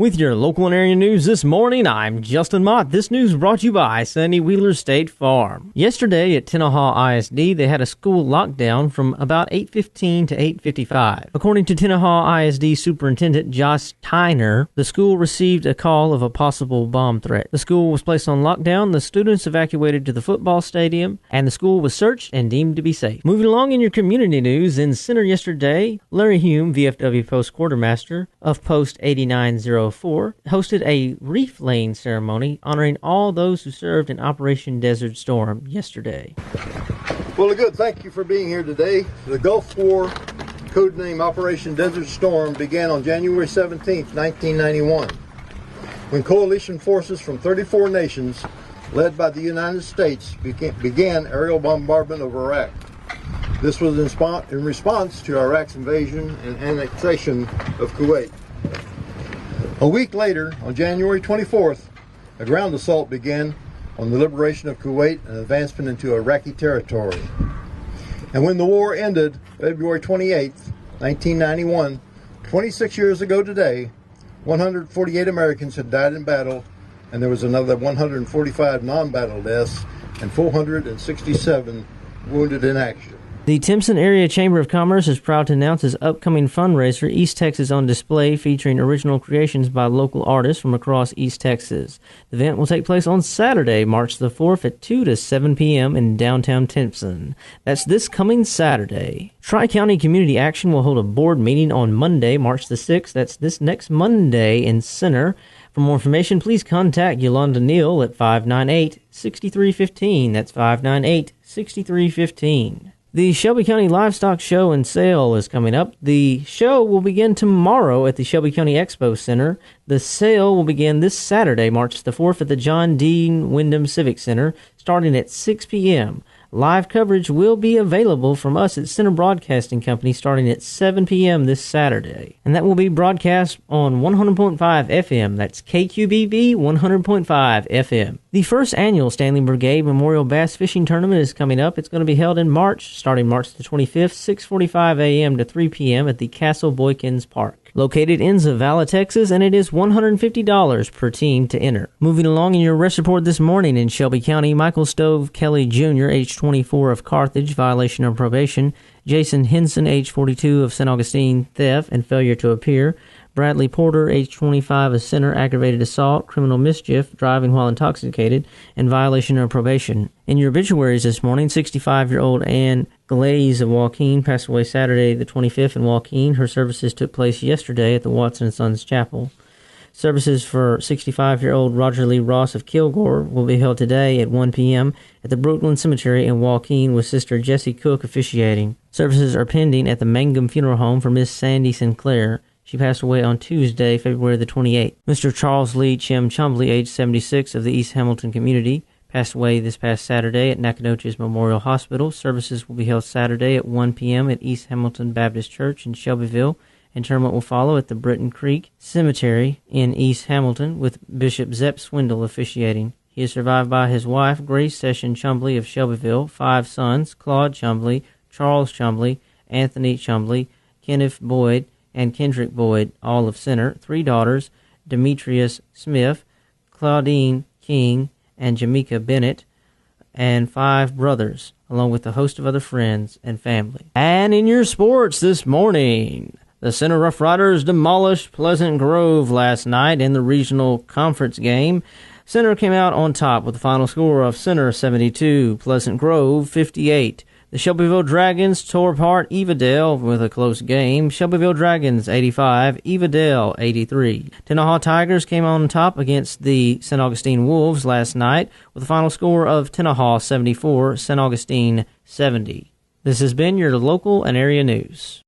With your local and area news this morning, I'm Justin Mott. This news brought to you by Sunny Wheeler State Farm. Yesterday at Tenaha ISD, they had a school lockdown from about 8:15 to 8:55. According to Tenaha ISD Superintendent Josh Tyner, the school received a call of a possible bomb threat. The school was placed on lockdown, the students evacuated to the football stadium, and the school was searched and deemed to be safe. Moving along in your community news, in Center yesterday, Larry Hume, VFW Post Quartermaster of Post 8904, hosted a reef laying ceremony honoring all those who served in Operation Desert Storm yesterday. Well, good. Thank you for being here today. The Gulf War, codename Operation Desert Storm, began on January 17, 1991, when coalition forces from 34 nations, led by the United States, began aerial bombardment of Iraq. This was in response to Iraq's invasion and annexation of Kuwait. A week later, on January 24th, a ground assault began on the liberation of Kuwait and advancement into Iraqi territory. And when the war ended, February 28th, 1991, 26 years ago today, 148 Americans had died in battle, and there was another 145 non-battle deaths and 467 wounded in action. The Timpson Area Chamber of Commerce is proud to announce its upcoming fundraiser, East Texas on Display, featuring original creations by local artists from across East Texas. The event will take place on Saturday, March the 4th at 2 to 7 p.m. in downtown Timpson. That's this coming Saturday. Tri-County Community Action will hold a board meeting on Monday, March the 6th. That's this next Monday in Center. For more information, please contact Yolanda Neal at 598-6315. That's 598-6315. The Shelby County Livestock Show and Sale is coming up. The show will begin tomorrow at the Shelby County Expo Center. The sale will begin this Saturday, March the 4th at the John Dean Wyndham Civic Center, starting at 6 p.m. Live coverage will be available from us at Center Broadcasting Company starting at 7 p.m. this Saturday. And that will be broadcast on 100.5 FM. That's KQBB 100.5 FM. The first annual Stanley Brigade Memorial Bass Fishing Tournament is coming up. It's going to be held in March, starting March the 25th, 6:45 a.m. to 3 p.m. at the Castle Boykins Park. Located in Zavala, Texas, and it is $150 per team to enter. Moving along in your arrest report this morning in Shelby County, Michael Stove Kelly Jr., age 24 of Carthage, violation of probation. Jason Henson, age 42 of St. Augustine, theft and failure to appear. Bradley Porter, age 25 of Center, aggravated assault, criminal mischief, driving while intoxicated, and violation of probation. In your obituaries this morning, 65-year-old Ann Glaze of Joaquin passed away Saturday the 25th in Joaquin. Her services took place yesterday at the Watson & Sons Chapel. Services for 65-year-old Roger Lee Ross of Kilgore will be held today at 1 p.m. at the Brooklyn Cemetery in Joaquin with Sister Jessie Cook officiating. Services are pending at the Mangum Funeral Home for Miss Sandy Sinclair. She passed away on Tuesday, February the 28th. Mr. Charles Lee Chim Chumbley, age 76 of the East Hamilton community, passed away this past Saturday at Nacogdoches Memorial Hospital. Services will be held Saturday at 1 p.m. at East Hamilton Baptist Church in Shelbyville. Interment will follow at the Britton Creek Cemetery in East Hamilton with Bishop Zepp Swindle officiating. He is survived by his wife, Grace Session Chumbley of Shelbyville, 5 sons, Claude Chumbley, Charles Chumbley, Anthony Chumbley, Kenneth Boyd, and Kendrick Boyd, all of Center, 3 daughters, Demetrius Smith, Claudine King, and Jamaica Bennett, and 5 brothers, along with a host of other friends and family. And in your sports this morning, the Center Rough Riders demolished Pleasant Grove last night in the regional conference game. Center came out on top with the final score of Center 72, Pleasant Grove 58. The Shelbyville Dragons tore apart Evadale with a close game. Shelbyville Dragons 85, Evadale 83. Tenaha Tigers came on top against the St. Augustine Wolves last night with a final score of Tenaha 74, St. Augustine 70. This has been your local and area news.